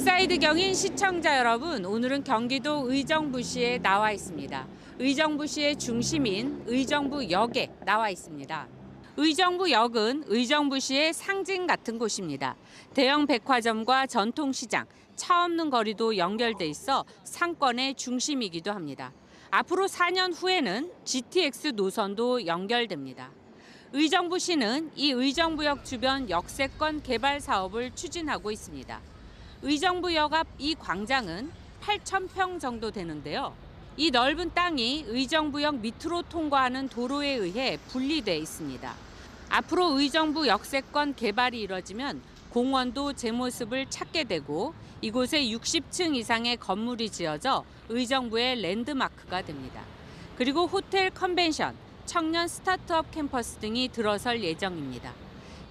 인사이드 경인 시청자 여러분, 오늘은 경기도 의정부시에 나와 있습니다. 의정부시의 중심인 의정부역에 나와 있습니다. 의정부역은 의정부시의 상징 같은 곳입니다. 대형 백화점과 전통시장, 차 없는 거리도 연결돼 있어 상권의 중심이기도 합니다. 앞으로 4년 후에는 GTX 노선도 연결됩니다. 의정부시는 이 의정부역 주변 역세권 개발 사업을 추진하고 있습니다. 의정부역 앞 이 광장은 8,000평 정도 되는데요. 이 넓은 땅이 의정부역 밑으로 통과하는 도로에 의해 분리돼 있습니다. 앞으로 의정부 역세권 개발이 이뤄지면 공원도 제 모습을 찾게 되고 이곳에 60층 이상의 건물이 지어져 의정부의 랜드마크가 됩니다. 그리고 호텔, 컨벤션, 청년 스타트업 캠퍼스 등이 들어설 예정입니다.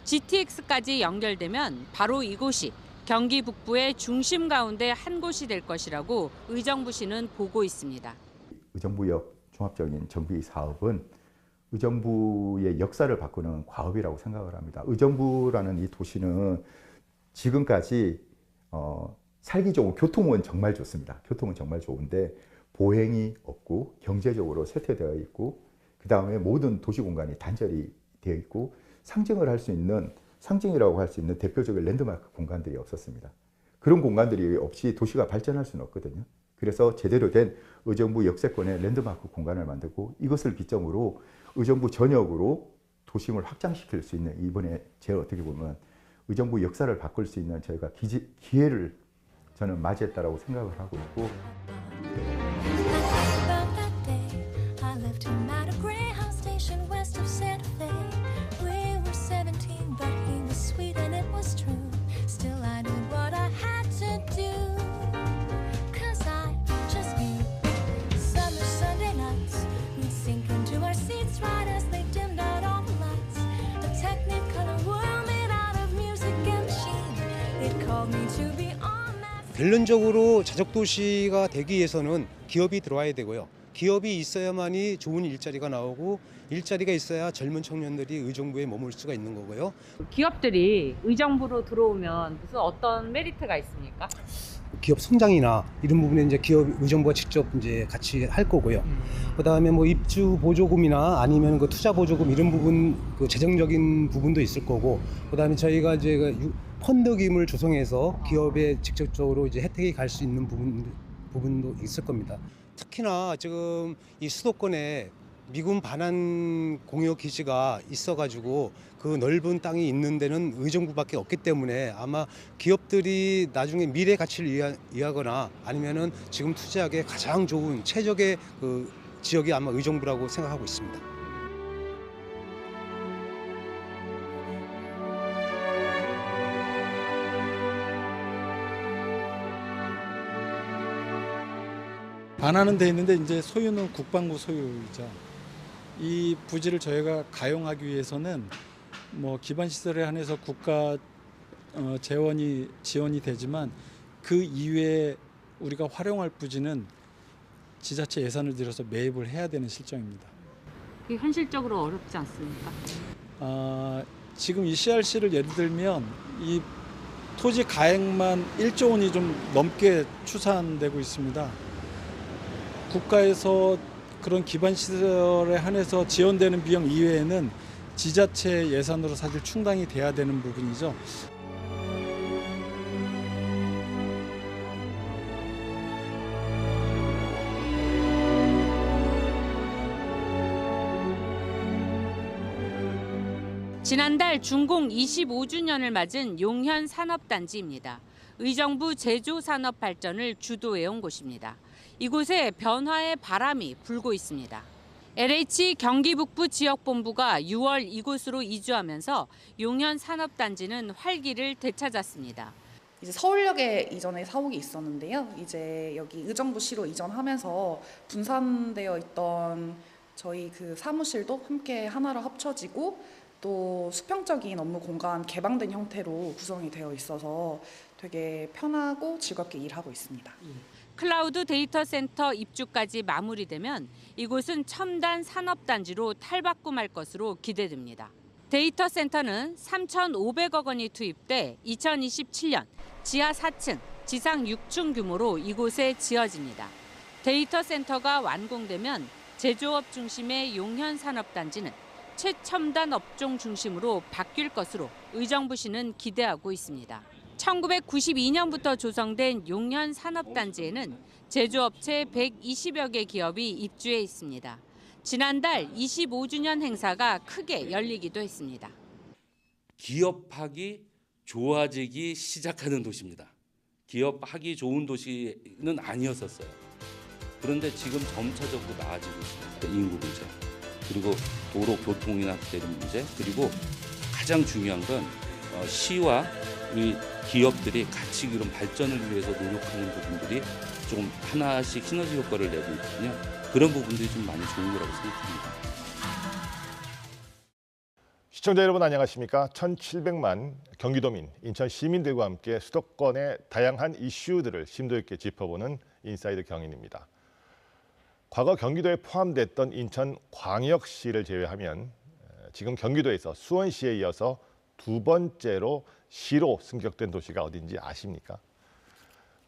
GTX까지 연결되면 바로 이곳이 경기 북부의 중심 가운데 한 곳이 될 것이라고 의정부시는 보고 있습니다. 의정부역 종합적인 정비 사업은 의정부의 역사를 바꾸는 과업이라고 생각을 합니다. 의정부라는 이 도시는 지금까지 살기 좋은 교통은 정말 좋습니다. 교통은 정말 좋은데 보행이 없고 경제적으로 쇠퇴되어 있고 그 다음에 모든 도시 공간이 단절이 되어 있고 상징이라고 할 수 있는 대표적인 랜드마크 공간들이 없었습니다. 그런 공간들이 없이 도시가 발전할 수는 없거든요. 그래서 제대로 된 의정부 역세권의 랜드마크 공간을 만들고 이것을 기점으로 의정부 전역으로 도심을 확장시킬 수 있는 이번에 어떻게 보면 의정부 역사를 바꿀 수 있는 저희가 기회를 저는 맞이했다라고 생각을 하고 있고. 결론적으로 자족도시가 되기 위해서는 기업이 들어와야 되고요. 기업이 있어야만이 좋은 일자리가 나오고 일자리가 있어야 젊은 청년들이 의정부에 머물 수가 있는 거고요. 기업들이 의정부로 들어오면 무슨 어떤 메리트가 있습니까? 기업 성장이나 이런 부분에 이제 의정부가 직접 이제 같이 할 거고요. 그다음에 뭐 입주 보조금이나 아니면 그 투자 보조금 이런 부분 그 재정적인 부분도 있을 거고, 그다음에 저희가 이제 펀드김을 조성해서 기업에 직접적으로 이제 혜택이 갈 수 있는 부분도 있을 겁니다. 특히나 지금 이 수도권에 미군 반환 공여 기지가 있어가지고 그 넓은 땅이 있는 데는 의정부밖에 없기 때문에 아마 기업들이 나중에 미래 가치를 이해하거나 아니면은 지금 투자하기에 가장 좋은 최적의 그 지역이 아마 의정부라고 생각하고 있습니다. 반환은 돼 있는데 이제 소유는 국방부 소유이죠. 이 부지를 저희가 가용하기 위해서는 뭐 기반 시설에 한해서 국가 지원이 되지만 그 이외에 우리가 활용할 부지는 지자체 예산을 들여서 매입을 해야 되는 실정입니다. 그게 현실적으로 어렵지 않습니까? 지금 이 CRC를 예를 들면 이 토지 가액만 1조 원이 좀 넘게 추산되고 있습니다. 국가에서 그런 기반 시설에 한해서 지원되는 비용 이외에는 지자체 예산으로 사실 충당이 돼야 되는 부분이죠. 지난달 준공 25주년을 맞은 용현 산업단지입니다. 의정부 제조산업 발전을 주도해온 곳입니다. 이곳에 변화의 바람이 불고 있습니다. LH 경기북부 지역본부가 6월 이곳으로 이주하면서 용현 산업단지는 활기를 되찾았습니다. 이제 서울역에 이전에 사옥이 있었는데요. 이제 여기 의정부시로 이전하면서 분산되어 있던 저희 그 사무실도 함께 하나로 합쳐지고 또 수평적인 업무 공간 개방된 형태로 구성이 되어 있어서 되게 편하고 즐겁게 일하고 있습니다. 클라우드 데이터 센터 입주까지 마무리되면 이곳은 첨단 산업단지로 탈바꿈할 것으로 기대됩니다. 데이터 센터는 3,500억 원이 투입돼 2027년 지하 4층, 지상 6층 규모로 이곳에 지어집니다. 데이터 센터가 완공되면 제조업 중심의 용현 산업단지는 최첨단 업종 중심으로 바뀔 것으로 의정부시는 기대하고 있습니다. 1992년부터 조성된 용현 산업단지에는 제조업체 120여 개 기업이 입주해 있습니다. 지난달 25주년 행사가 크게 열리기도 했습니다. 기업하기 좋아지기 시작하는 도시입니다. 기업하기 좋은 도시는 아니었었어요. 그런데 지금 점차적으로 나아지고 있습니다. 인구 문제, 그리고 도로 교통이나 대리 문제, 그리고 가장 중요한 건 시와 우리 기업들이 같이 그런 발전을 위해서 노력하는 부분들이 조금 하나씩 시너지 효과를 내고 있거든요. 그런 부분들이 좀 많이 좋은 거라고 생각합니다. 시청자 여러분 안녕하십니까? 1700만 경기도민, 인천 시민들과 함께 수도권의 다양한 이슈들을 심도 있게 짚어보는 인사이드 경인입니다. 과거 경기도에 포함됐던 인천 광역시를 제외하면 지금 경기도에서 수원시에 이어서 두 번째로 시로 승격된 도시가 어딘지 아십니까?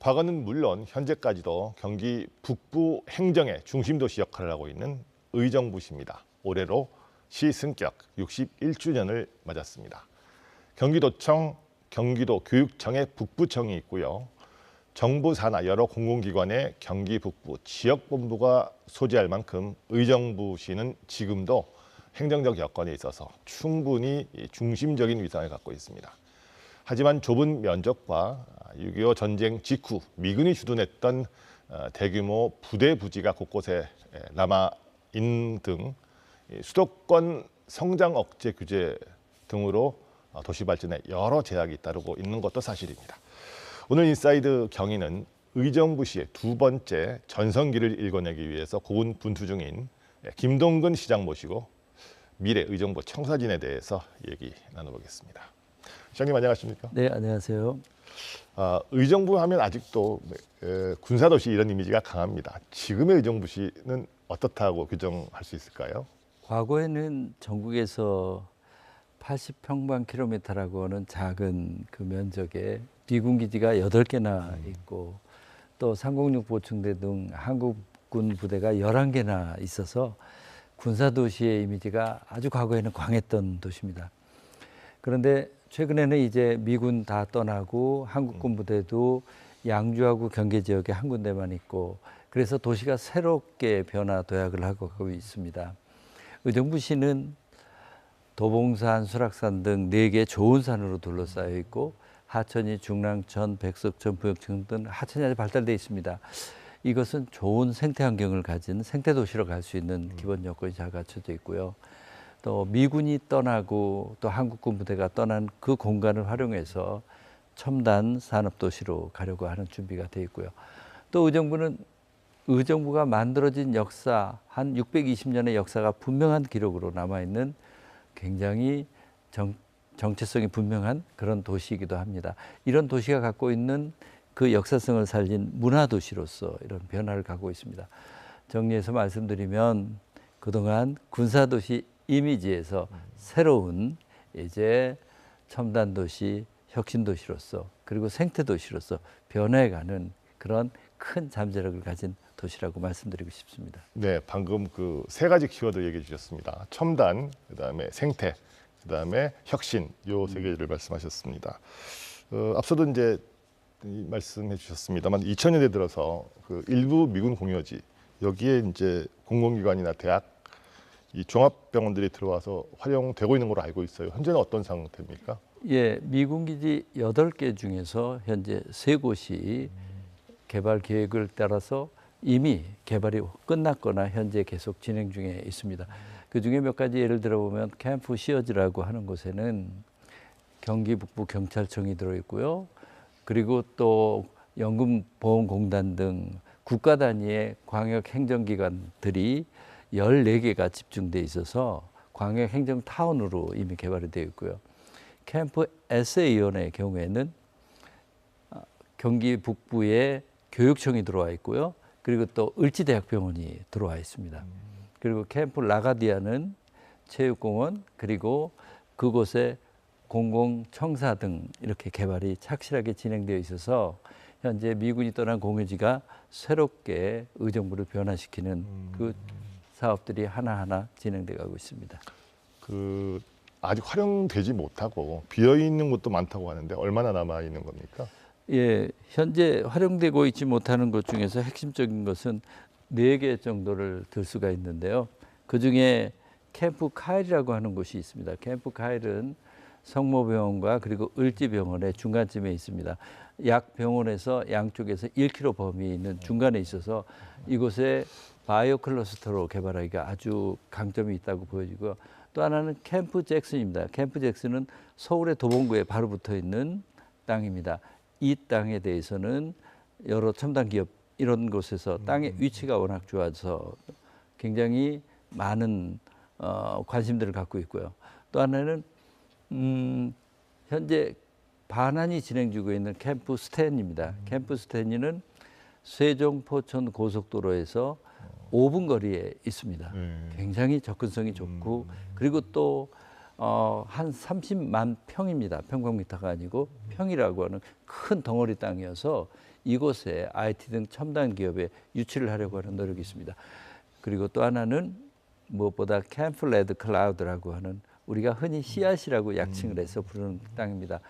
과거는 물론 현재까지도 경기 북부 행정의 중심 도시 역할을 하고 있는 의정부시입니다. 올해로 시 승격 61주년을 맞았습니다. 경기도청, 경기도교육청의 북부청이 있고요. 정부 산하 여러 공공기관의 경기 북부 지역본부가 소재할 만큼 의정부시는 지금도 행정적 여건에 있어서 충분히 중심적인 위상을 갖고 있습니다. 하지만 좁은 면적과 6.25 전쟁 직후 미군이 주둔했던 대규모 부대 부지가 곳곳에 남아있는 등 수도권 성장 억제 규제 등으로 도시 발전에 여러 제약이 따르고 있는 것도 사실입니다. 오늘 인사이드 경인은 의정부시의 두 번째 전성기를 읽어내기 위해서 고군분투 중인 김동근 시장 모시고 미래 의정부 청사진에 대해서 얘기 나눠보겠습니다. 시장님 안녕하십니까? 네, 안녕하세요. 의정부 하면 아직도 군사도시 이런 이미지가 강합니다. 지금의 의정부시는 어떻다고 규정할 수 있을까요? 과거에는 전국에서 80평방킬로미터라고 하는 작은 그 면적에 미군 기지가 8개나 있고 또 306 보충대 등 한국군 부대가 11개나 있어서 군사도시의 이미지가 아주 과거에는 광했던 도시입니다. 그런데 최근에는 이제 미군 다 떠나고 한국군 부대도 양주하고 경계 지역에 한 군데만 있고 그래서 도시가 새롭게 변화 도약을 하고 있습니다. 의정부시는 도봉산, 수락산 등 4개 좋은 산으로 둘러싸여 있고 하천이 중랑천, 백석천, 부역천 등 하천이 아주 발달되어 있습니다. 이것은 좋은 생태 환경을 가진 생태도시로 갈 수 있는 기본 여건이 잘 갖춰져 있고요. 또 미군이 떠나고 또 한국군 부대가 떠난 그 공간을 활용해서 첨단 산업도시로 가려고 하는 준비가 되어 있고요. 또 의정부가 만들어진 역사, 한 620년의 역사가 분명한 기록으로 남아있는 굉장히 정체성이 분명한 그런 도시이기도 합니다. 이런 도시가 갖고 있는 그 역사성을 살린 문화도시로서 이런 변화를 갖고 있습니다. 정리해서 말씀드리면 그동안 군사도시 이미지에서 새로운 이제 첨단도시, 혁신도시로서 그리고 생태도시로서 변해가는 그런 큰 잠재력을 가진 도시라고 말씀드리고 싶습니다. 네, 방금 그 3가지 키워드 얘기해 주셨습니다. 첨단, 그다음에 생태, 그다음에 혁신 요 3개를 말씀하셨습니다. 앞서도 이제 말씀해 주셨습니다만 2000년대 들어서 그 일부 미군 공여지 여기에 이제 공공기관이나 대학 이 종합병원들이 들어와서 활용되고 있는 걸로 알고 있어요. 현재는 어떤 상태입니까? 예, 미군 기지 8개 중에서 현재 3곳이 개발 계획을 따라서 이미 개발이 끝났거나 현재 계속 진행 중에 있습니다. 그 중에 몇 가지 예를 들어보면 캠프 시어즈라고 하는 곳에는 경기 북부 경찰청이 들어있고요. 그리고 또 연금보험공단 등 국가 단위의 광역 행정기관들이 14개가 집중돼 있어서 광역 행정타운으로 이미 개발이 되어 있고요. 캠프 에세이원의 경우에는 경기 북부에 교육청이 들어와 있고요. 그리고 또 을지대학병원이 들어와 있습니다. 그리고 캠프 라가디아는 체육공원 그리고 그곳에 공공청사 등 이렇게 개발이 착실하게 진행되어 있어서 현재 미군이 떠난 공유지가 새롭게 의정부를 변화시키는 그 사업들이 하나하나 진행돼 가고 있습니다. 그 아직 활용되지 못하고 비어 있는 곳도 많다고 하는데 얼마나 남아 있는 겁니까? 예, 현재 활용되고 있지 못하는 것 중에서 핵심적인 것은 4개 정도를 들 수가 있는데요. 그중에 캠프 카일이라고 하는 곳이 있습니다. 캠프 카일은 성모병원과 그리고 을지병원의 중간쯤에 있습니다. 약 병원에서 양쪽에서 1km 범위에 있는 중간에 있어서 이곳에 바이오 클러스터로 개발하기가 아주 강점이 있다고 보여지고요. 또 하나는 캠프 잭슨입니다. 캠프 잭슨은 서울의 도봉구에 바로 붙어 있는 땅입니다. 이 땅에 대해서는 여러 첨단 기업 이런 곳에서 땅의 위치가 워낙 좋아서 굉장히 많은 관심들을 갖고 있고요. 또 하나는 현재 반환이 진행 중에 있는 캠프 스탠입니다. 캠프 스탠리는 세종 포천 고속도로에서 5분 거리에 있습니다. 굉장히 접근성이 좋고 그리고 또 한 30만 평입니다. 평방미터가 아니고 평이라고 하는 큰 덩어리 땅이어서 이곳에 IT 등 첨단 기업에 유치를 하려고 하는 노력이 있습니다. 그리고 또 하나는 무엇보다 캠프 레드 클라우드라고 하는 우리가 흔히 씨앗이라고 약칭을 해서 부르는 땅입니다.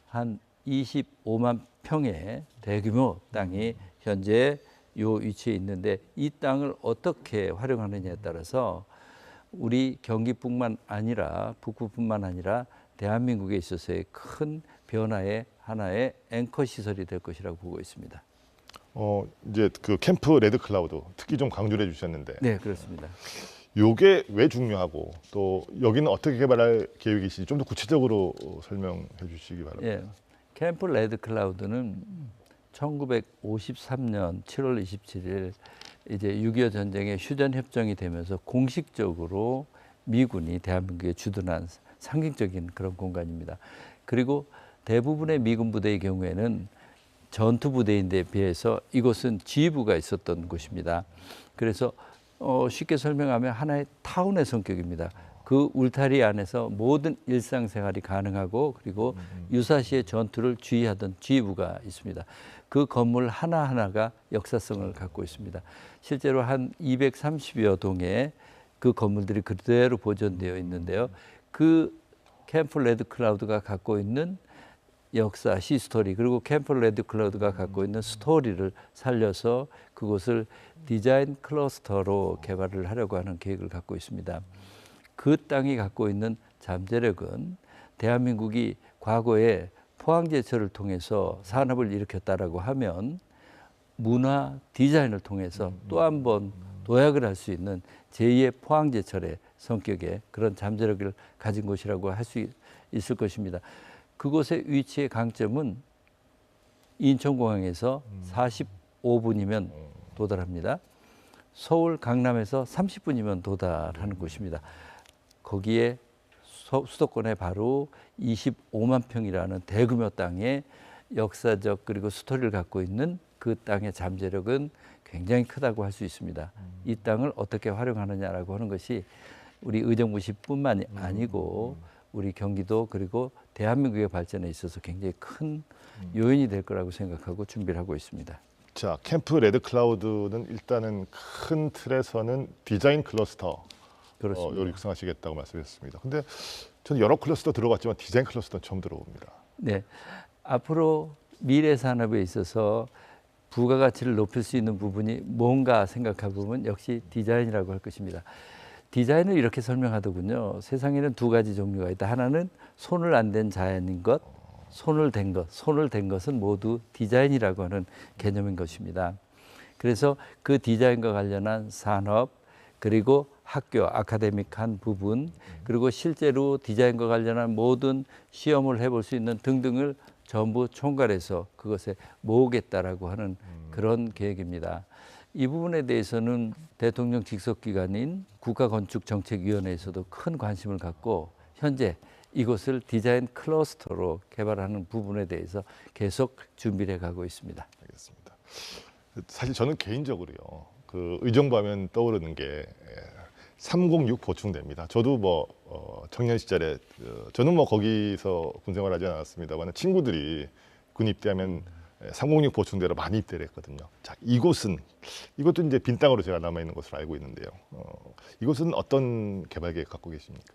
한 25만 평의 대규모 땅이 현재 요 위치에 있는데 이 땅을 어떻게 활용하느냐에 따라서 우리 경기뿐만 아니라 북부뿐만 아니라 대한민국에 있어서의 큰 변화의 하나의 앵커 시설이 될 것이라고 보고 있습니다. 이제 그 캠프 레드 클라우드 특히 좀 강조를 해주셨는데, 네, 그렇습니다. 요게 왜 중요하고 또 여기는 어떻게 개발할 계획이신지 좀 더 구체적으로 설명해 주시기 바랍니다. 예, 캠프 레드 클라우드는 1953년 7월 27일 이제 6.25 전쟁의 휴전 협정이 되면서 공식적으로 미군이 대한민국에 주둔한 상징적인 그런 공간입니다. 그리고 대부분의 미군 부대의 경우에는 전투 부대인데 비해서 이곳은 지휘부가 있었던 곳입니다. 그래서 쉽게 설명하면 하나의 타운의 성격입니다. 그 울타리 안에서 모든 일상생활이 가능하고 그리고 유사시의 전투를 지휘하던 지휘부가 있습니다. 그 건물 하나하나가 역사성을 갖고 있습니다. 실제로 한 230여 동의 그 건물들이 그대로 보존되어 있는데요. 그 캠프 레드 클라우드가 갖고 있는 역사, 시스토리 그리고 캠프 레드 클라우드가 갖고 있는 스토리를 살려서 그곳을 디자인 클러스터로 개발을 하려고 하는 계획을 갖고 있습니다. 그 땅이 갖고 있는 잠재력은 대한민국이 과거에 포항제철을 통해서 산업을 일으켰다라고 하면 문화 디자인을 통해서 또 한 번 도약을 할 수 있는 제2의 포항제철의 성격의 그런 잠재력을 가진 곳이라고 할 수 있을 것입니다. 그곳의 위치의 강점은 인천공항에서 45분이면 도달합니다. 서울 강남에서 30분이면 도달하는 곳입니다. 거기에 수도권에 바로 25만 평이라는 대규모 땅에 역사적 그리고 스토리를 갖고 있는 그 땅의 잠재력은 굉장히 크다고 할 수 있습니다. 이 땅을 어떻게 활용하느냐라고 하는 것이 우리 의정부시뿐만 아니고 우리 경기도 그리고 대한민국의 발전에 있어서 굉장히 큰 요인이 될 거라고 생각하고 준비를 하고 있습니다. 자, 캠프 레드 클라우드는 일단은 큰 틀에서는 디자인 클러스터 를 육성하시겠다고 말씀하셨습니다. 근데 저는 여러 클러스터 들어봤지만 디자인 클러스터는 처음 들어봅니다. 네, 앞으로 미래 산업에 있어서 부가가치를 높일 수 있는 부분이 뭔가 생각해 보면 역시 디자인이라고 할 것입니다. 디자인을 이렇게 설명하더군요. 세상에는 2가지 종류가 있다. 하나는 손을 안 댄 자연인 것, 손을 댄 것. 손을 댄 것은 모두 디자인이라고 하는 개념인 것입니다. 그래서 그 디자인과 관련한 산업 그리고 학교 아카데믹한 부분 그리고 실제로 디자인과 관련한 모든 시험을 해볼 수 있는 등등을 전부 총괄해서 그것에 모으겠다라고 하는 그런 계획입니다. 이 부분에 대해서는 대통령 직속기관인 국가건축정책위원회에서도 큰 관심을 갖고 현재 이곳을 디자인 클러스터로 개발하는 부분에 대해서 계속 준비를 해가고 있습니다. 알겠습니다. 사실 저는 개인적으로요. 그 의정부 하면 떠오르는 게 306 보충대입니다. 저도 뭐 청년 시절에 저는 뭐 거기서 군 생활하지 않았습니다만 친구들이 군 입대하면 306 보충대로 많이 입대를 했거든요. 자, 이것도 이제 빈 땅으로 제가 남아 있는 것으로 알고 있는데요. 이곳은 어떤 개발 계획 갖고 계십니까?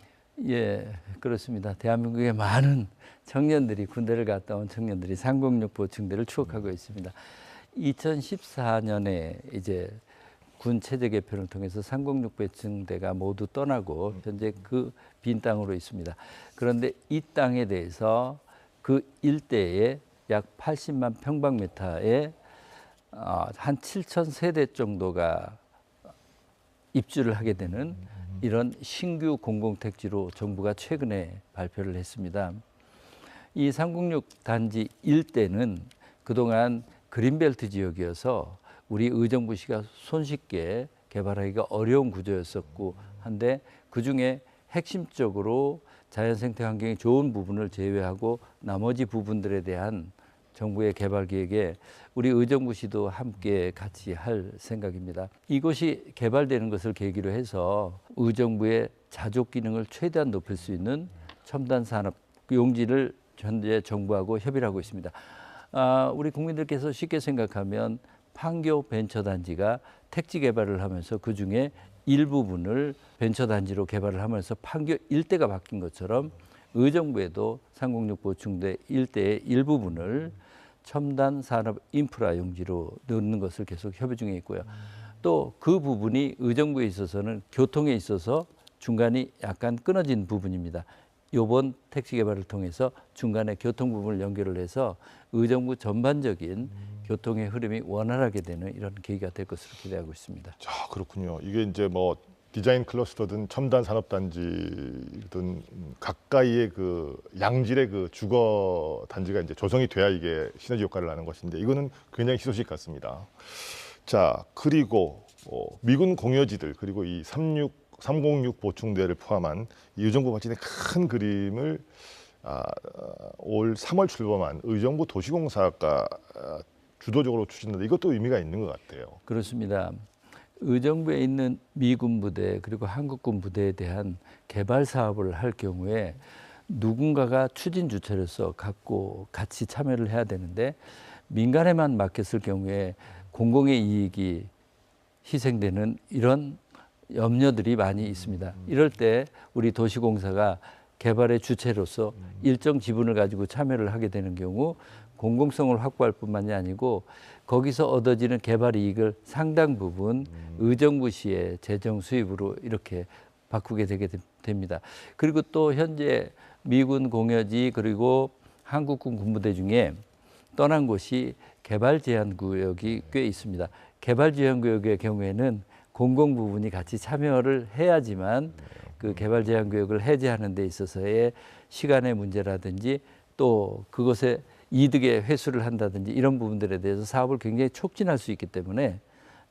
예, 그렇습니다. 대한민국의 많은 청년들이 군대를 갔다 온 청년들이 306 보충대를 추억하고 있습니다. 2014년에 이제 군 체제 개편을 통해서 306 보충대가 모두 떠나고 현재 그 빈 땅으로 있습니다. 그런데 이 땅에 대해서 그 일대에 약 80만 평방미터에 한 7천 세대 정도가 입주를 하게 되는 이런 신규 공공택지로 정부가 최근에 발표를 했습니다. 이 306 단지 일대는 그동안 그린벨트 지역이어서 우리 의정부시가 손쉽게 개발하기가 어려운 구조였었고 한데 그중에 핵심적으로 자연생태 환경이 좋은 부분을 제외하고 나머지 부분들에 대한 정부의 개발 계획에 우리 의정부시도 함께 같이 할 생각입니다. 이곳이 개발되는 것을 계기로 해서 의정부의 자족 기능을 최대한 높일 수 있는 첨단 산업 용지를 현재 정부하고 협의를 하고 있습니다. 우리 국민들께서 쉽게 생각하면 판교 벤처단지가 택지 개발을 하면서 그중에 일부분을 벤처단지로 개발을 하면서 판교 일대가 바뀐 것처럼 의정부에도 306 보충대 일대의 일부분을 첨단 산업 인프라 용지로 넣는 것을 계속 협의 중에 있고요. 또 그 부분이 의정부에 있어서는 교통에 있어서 중간이 약간 끊어진 부분입니다. 이번 택지 개발을 통해서 중간에 교통 부분을 연결을 해서 의정부 전반적인 교통의 흐름이 원활하게 되는 이런 계기가 될 것으로 기대하고 있습니다. 자, 그렇군요. 이게 이제 뭐 디자인 클러스터든 첨단 산업단지든 가까이의 그 양질의 그 주거 단지가 이제 조성이 돼야 이게 시너지 효과를 하는 것인데 이거는 굉장히 희소식 같습니다. 자, 그리고 미군 공여지들 그리고 이 306 보충대를 포함한 이 의정부 발전의 큰 그림을 올 3월 출범한 의정부 도시공사가 주도적으로 추진한다. 이것도 의미가 있는 것 같아요. 그렇습니다. 의정부에 있는 미군 부대 그리고 한국군 부대에 대한 개발 사업을 할 경우에 누군가가 추진 주체로서 갖고 같이 참여를 해야 되는데 민간에만 맡겼을 경우에 공공의 이익이 희생되는 이런 염려들이 많이 있습니다. 이럴 때 우리 도시공사가 개발의 주체로서 일정 지분을 가지고 참여를 하게 되는 경우 공공성을 확보할 뿐만이 아니고 거기서 얻어지는 개발 이익을 상당 부분 의정부시의 재정 수입으로 이렇게 바꾸게 되게 됩니다. 그리고 또 현재 미군 공여지 그리고 한국군 군부대 중에 떠난 곳이 개발 제한 구역이 꽤 있습니다. 개발 제한 구역의 경우에는 공공 부분이 같이 참여를 해야지만 그 개발 제한 구역을 해제하는 데 있어서의 시간의 문제라든지 또 그것에 이득의 회수를 한다든지 이런 부분들에 대해서 사업을 굉장히 촉진할 수 있기 때문에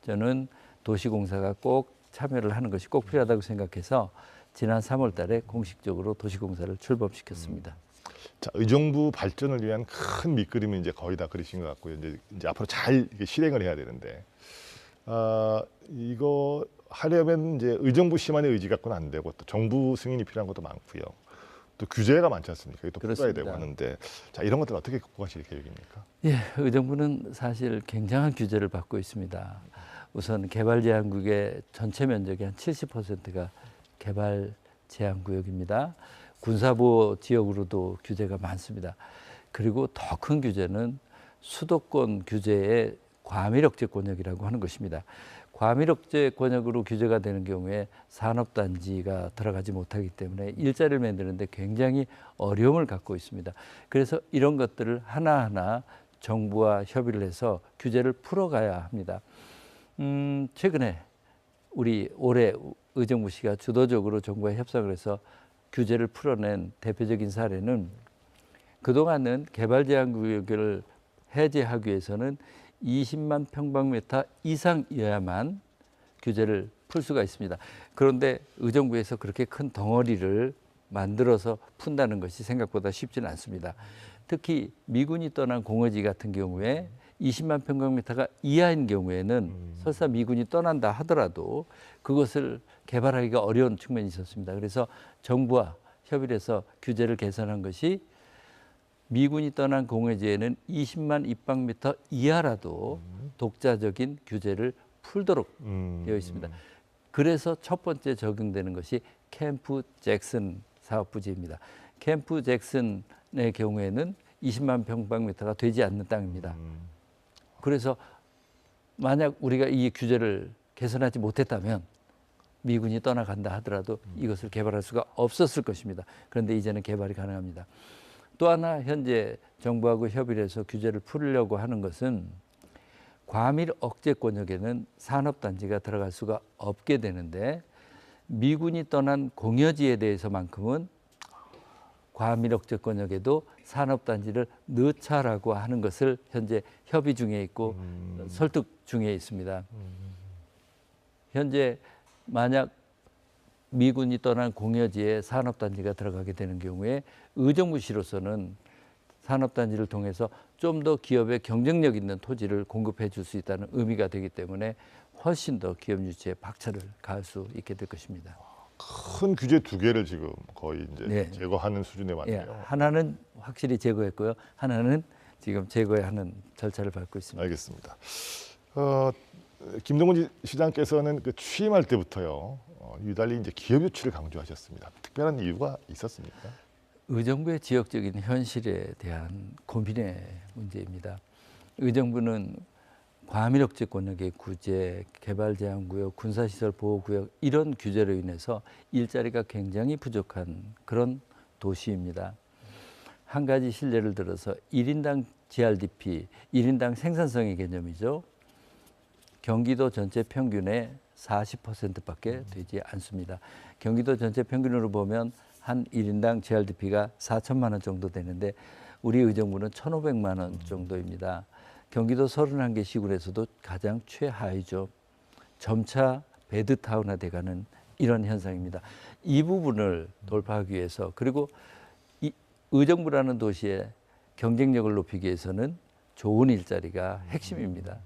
저는 도시공사가 꼭 참여를 하는 것이 꼭 필요하다고 생각해서 지난 3월 달에 공식적으로 도시공사를 출범시켰습니다. 자, 의정부 발전을 위한 큰 밑그림은 이제 거의 다 그리신 것 같고요. 이제 앞으로 잘 실행을 해야 되는데 이거 하려면 이제 의정부시만의 의지 갖고는 안 되고 또 정부 승인이 필요한 것도 많고요. 또 규제가 많지 않습니까? 이게 또 풀어야 되고 하는데 자, 이런 것들 어떻게 극복하실 계획입니까? 예, 의정부는 사실 굉장한 규제를 받고 있습니다. 우선 개발 제한구역의 전체 면적의 한 70%가 개발 제한구역입니다. 군사보호 지역으로도 규제가 많습니다. 그리고 더 큰 규제는 수도권 규제의 과밀억제 권역이라고 하는 것입니다. 과밀억제 권역으로 규제가 되는 경우에 산업단지가 들어가지 못하기 때문에 일자리를 만드는데 굉장히 어려움을 갖고 있습니다. 그래서 이런 것들을 하나하나 정부와 협의를 해서 규제를 풀어가야 합니다. 최근에 우리 올해 의정부시가 주도적으로 정부와 협상을 해서 규제를 풀어낸 대표적인 사례는 그동안은 개발 제한 구역을 해제하기 위해서는 20만 평방미터 이상이어야만 규제를 풀 수가 있습니다. 그런데 의정부에서 그렇게 큰 덩어리를 만들어서 푼다는 것이 생각보다 쉽지는 않습니다. 특히 미군이 떠난 공어지 같은 경우에 20만 평방미터가 이하인 경우에는 설사 미군이 떠난다 하더라도 그것을 개발하기가 어려운 측면이 있었습니다. 그래서 정부와 협의를 해서 규제를 개선한 것이 미군이 떠난 공해지에는 20만 입방미터 이하라도 독자적인 규제를 풀도록 되어 있습니다. 그래서 첫 번째 적용되는 것이 캠프 잭슨 사업부지입니다. 캠프 잭슨의 경우에는 20만 평방미터가 되지 않는 땅입니다. 그래서 만약 우리가 이 규제를 개선하지 못했다면 미군이 떠나간다 하더라도 이것을 개발할 수가 없었을 것입니다. 그런데 이제는 개발이 가능합니다. 또 하나 현재 정부하고 협의를 해서 규제를 풀려고 하는 것은 과밀 억제 권역에는 산업단지가 들어갈 수가 없게 되는데 미군이 떠난 공여지에 대해서만큼은 과밀 억제 권역에도 산업단지를 넣자라고 하는 것을 현재 협의 중에 있고 설득 중에 있습니다. 현재 만약 미군이 떠난 공여지에 산업단지가 들어가게 되는 경우에 의정부시로서는 산업단지를 통해서 좀 더 기업의 경쟁력 있는 토지를 공급해 줄 수 있다는 의미가 되기 때문에 훨씬 더 기업 유치에 박차를 가할 수 있게 될 것입니다. 큰 규제 두 개를 지금 거의 이제 네. 제거하는 수준에 왔네요. 예, 하나는 확실히 제거했고요. 하나는 지금 제거하는 절차를 밟고 있습니다. 알겠습니다. 김동훈 시장께서는 그 취임할 때부터요 유달리 이제 기업 유치를 강조하셨습니다. 특별한 이유가 있었습니까? 의정부의 지역적인 현실에 대한 고민의 문제입니다. 의정부는 과밀 억제 권역의 구제, 개발 제한 구역, 군사시설 보호 구역 이런 규제로 인해서 일자리가 굉장히 부족한 그런 도시입니다. 한 가지 실례를 들어서 1인당 GRDP, 1인당 생산성의 개념이죠. 경기도 전체 평균의 40%밖에 되지 않습니다. 경기도 전체 평균으로 보면 한 1인당 GRDP가 4천만 원 정도 되는데 우리 의정부는 1,500만 원 정도입니다. 경기도 31개 시군에서도 가장 최하위죠. 점차 배드타운화 돼가는 이런 현상입니다. 이 부분을 돌파하기 위해서 그리고 이 의정부라는 도시의 경쟁력을 높이기 위해서는 좋은 일자리가 핵심입니다.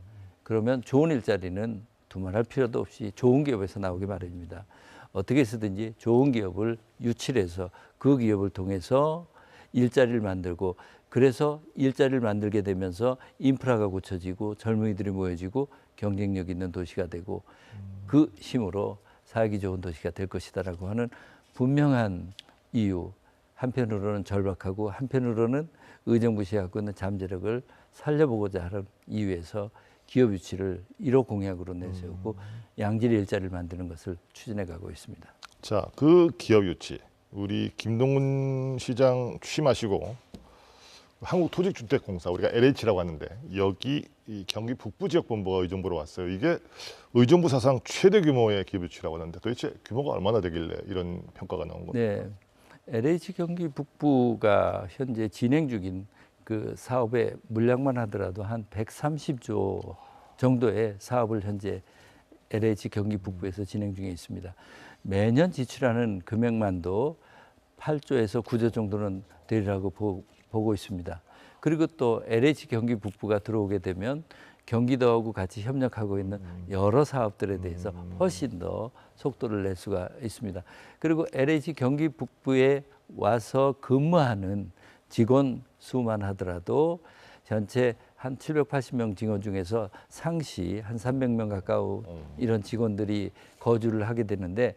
그러면 좋은 일자리는 두말할 필요도 없이 좋은 기업에서 나오기 마련입니다. 어떻게 해서든지 좋은 기업을 유치를 해서 그 기업을 통해서 일자리를 만들고 그래서 일자리를 만들게 되면서 인프라가 고쳐지고 젊은이들이 모여지고 경쟁력 있는 도시가 되고 그 힘으로 살기 좋은 도시가 될 것이다라고 하는 분명한 이유. 한편으로는 절박하고 한편으로는 의정부시에 갖고 있는 잠재력을 살려보고자 하는 이유에서 기업 유치를 1호 공약으로 내세우고 양질 일자리를 만드는 것을 추진해 가고 있습니다. 자, 그 기업 유치 우리 김동훈 시장 취임하시고 한국토지주택공사 우리가 LH라고 하는데 여기 이 경기 북부 지역 본부가 의정부로 왔어요. 이게 의정부 사상 최대 규모의 기업 유치라고 하는데 도대체 규모가 얼마나 되길래 이런 평가가 나온 겁니까? 네, LH 경기 북부가 현재 진행 중인 그 사업의 물량만 하더라도 한 130조 정도의 사업을 현재 LH 경기 북부에서 진행 중에 있습니다. 매년 지출하는 금액만도 8조에서 9조 정도는 되리라고 보고 있습니다. 그리고 또 LH 경기 북부가 들어오게 되면 경기도하고 같이 협력하고 있는 여러 사업들에 대해서 훨씬 더 속도를 낼 수가 있습니다. 그리고 LH 경기 북부에 와서 근무하는 직원 수만 하더라도 전체 한 780명 직원 중에서 상시 한 300명 가까운 이런 직원들이 거주를 하게 되는데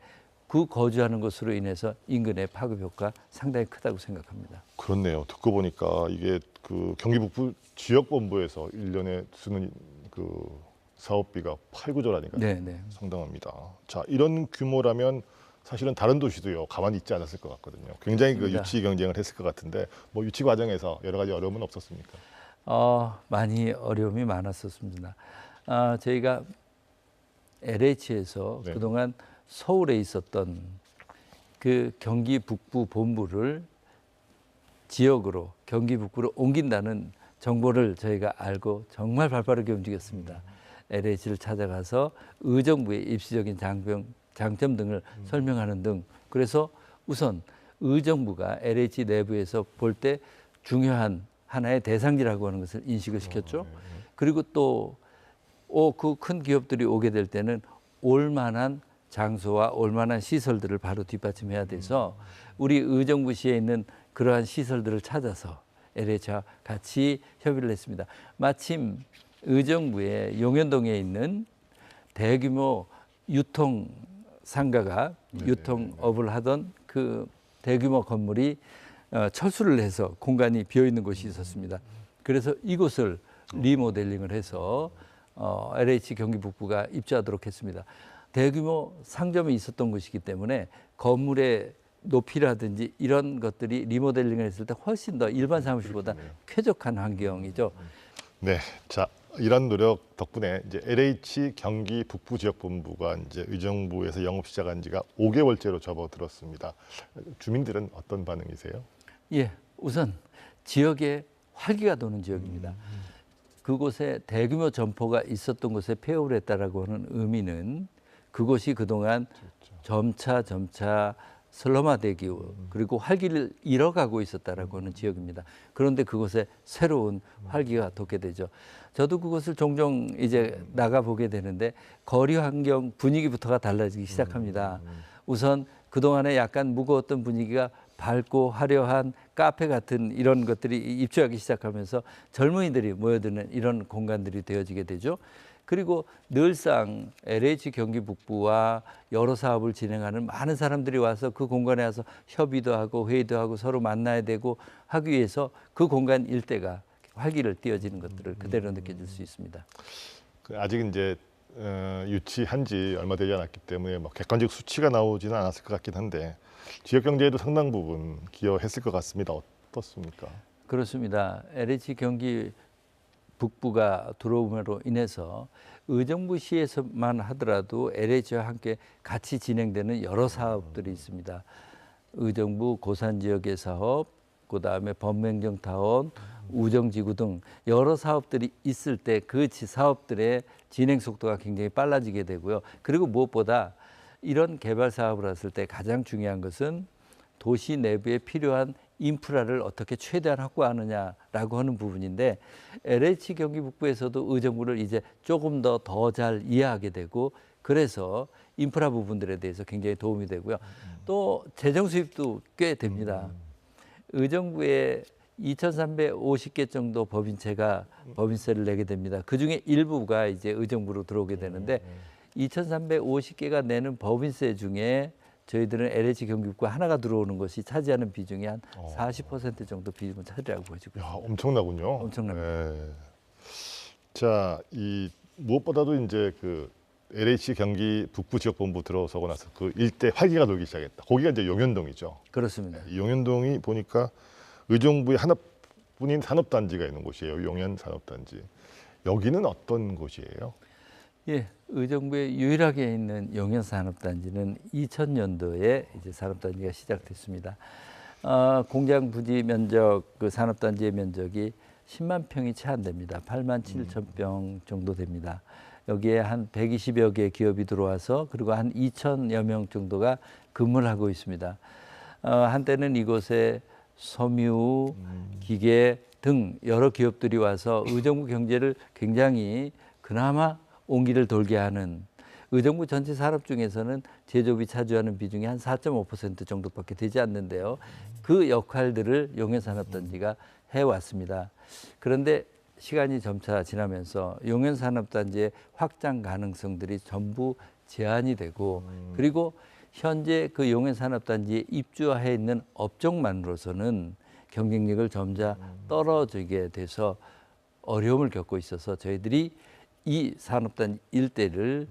그 거주하는 것으로 인해서 인근의 파급 효과 상당히 크다고 생각합니다. 그렇네요. 듣고 보니까 이게 그 경기 북부 지역 본부에서 1년에 쓰는 그 사업비가 8, 9조라니까 네. 상당합니다. 자, 이런 규모라면 사실은 다른 도시도요 가만히 있지 않았을 것 같거든요. 굉장히 그 유치 경쟁을 했을 것 같은데 뭐 유치 과정에서 여러 가지 어려움은 없었습니까? 많이 어려움이 많았었습니다. 저희가 LH에서 네. 그동안 서울에 있었던 그 경기 북부 본부를 지역으로 경기 북부로 옮긴다는 정보를 저희가 알고 정말 발빠르게 움직였습니다. LH를 찾아가서 의정부의 입시적인 장점 등을 설명하는 등 그래서 우선 의정부가 LH 내부에서 볼 때 중요한 하나의 대상지라고 하는 것을 인식을 시켰죠. 그리고 또 그 큰 기업들이 오게 될 때는 올만한 장소와 올만한 시설들을 바로 뒷받침해야 돼서 우리 의정부시에 있는 그러한 시설들을 찾아서 LH와 같이 협의를 했습니다. 마침 의정부의 용현동에 있는 대규모 유통 상가가 유통업을 하던 그 대규모 건물이 철수를 해서 공간이 비어 있는 곳이 있었습니다. 그래서 이곳을 리모델링을 해서 LH 경기 북부가 입주하도록 했습니다. 대규모 상점이 있었던 곳이기 때문에 건물의 높이라든지 이런 것들이 리모델링을 했을 때 훨씬 더 일반 사무실보다 쾌적한 환경이죠. 네, 자 이런 노력 덕분에 이제 LH 경기 북부 지역 본부가 이제 의정부에서 영업 시작한 지가 5개월째로 접어들었습니다. 주민들은 어떤 반응이세요? 예, 우선 지역에 활기가 도는 지역입니다. 그곳에 대규모 점포가 있었던 곳에 폐업을 했다라고 하는 의미는 그곳이 그동안 점차 슬럼화되고 그리고 활기를 잃어가고 있었다라고 하는 지역입니다. 그런데 그곳에 새로운 활기가 돋게 되죠. 저도 그곳을 종종 이제 나가 보게 되는데 거리 환경 분위기부터가 달라지기 시작합니다. 우선 그동안에 약간 무거웠던 분위기가 밝고 화려한 카페 같은 이런 것들이 입주하기 시작하면서 젊은이들이 모여드는 이런 공간들이 되어지게 되죠. 그리고 늘상 LH 경기 북부와 여러 사업을 진행하는 많은 사람들이 와서 그 공간에 와서 협의도 하고 회의도 하고 서로 만나야 되고 하기 위해서 그 공간 일대가 활기를 띄어지는 것들을 그대로 느껴질 수 있습니다. 아직 이제 유치한 지 얼마 되지 않았기 때문에 뭐 객관적 수치가 나오지는 않았을 것 같긴 한데 지역 경제에도 상당 부분 기여했을 것 같습니다. 어떻습니까? 그렇습니다. LH 경기 북부가 들어옴으로 인해서 의정부시에서만 하더라도 LH와 함께 같이 진행되는 여러 사업들이 있습니다. 의정부 고산지역의 사업, 그다음에 범맹정타운, 우정지구 등 여러 사업들이 있을 때 그 사업들의 진행 속도가 굉장히 빨라지게 되고요. 그리고 무엇보다 이런 개발 사업을 했을 때 가장 중요한 것은 도시 내부에 필요한 인프라를 어떻게 최대한 확보하느냐라고 하는 부분인데 LH 경기 북부에서도 의정부를 이제 조금 더 잘 이해하게 되고 그래서 인프라 부분들에 대해서 굉장히 도움이 되고요. 또 재정 수입도 꽤 됩니다. 의정부에 2,350개 정도 법인체가 법인세를 내게 됩니다. 그중에 일부가 이제 의정부로 들어오게 되는데 2,350개가 내는 법인세 중에 저희들은 LH 경기북부 하나가 들어오는 것이 차지하는 비중이 한 40% 정도 비중을 차지하고 보여지고 있습니다. 엄청나군요. 엄청납니다. 네. 자, 이 무엇보다도 이제 그 LH 경기 북부 지역 본부 들어서고 나서 그 일대 활기가 돌기 시작했다. 거기가 이제 용현동이죠. 그렇습니다. 이 용현동이 보니까 의정부의 하나뿐인 산업단지가 있는 곳이에요. 용현 산업단지. 여기는 어떤 곳이에요? 예, 의정부에 유일하게 있는 용현산업단지는 2000년도에 이제 산업단지가 시작됐습니다. 공장 부지 면적, 그 산업단지의 면적이 10만 평이 채 안 됩니다. 8만 7천 평 정도 됩니다. 여기에 한 120여 개 기업이 들어와서 그리고 한 2천여 명 정도가 근무를 하고 있습니다. 한때는 이곳에 섬유, 기계 등 여러 기업들이 와서 의정부 경제를 굉장히 그나마 온기를 돌게 하는 의정부 전체 산업 중에서는 제조업이 차지하는 비중이 한 4.5% 정도밖에 되지 않는데요. 그 역할들을 용현산업단지가 해왔습니다. 그런데 시간이 점차 지나면서 용현산업단지의 확장 가능성들이 전부 제한이 되고 그리고 현재 그 용현산업단지에 입주해 있는 업종만으로서는 경쟁력을 점차 떨어지게 돼서 어려움을 겪고 있어서 저희들이 이 산업단지 일대를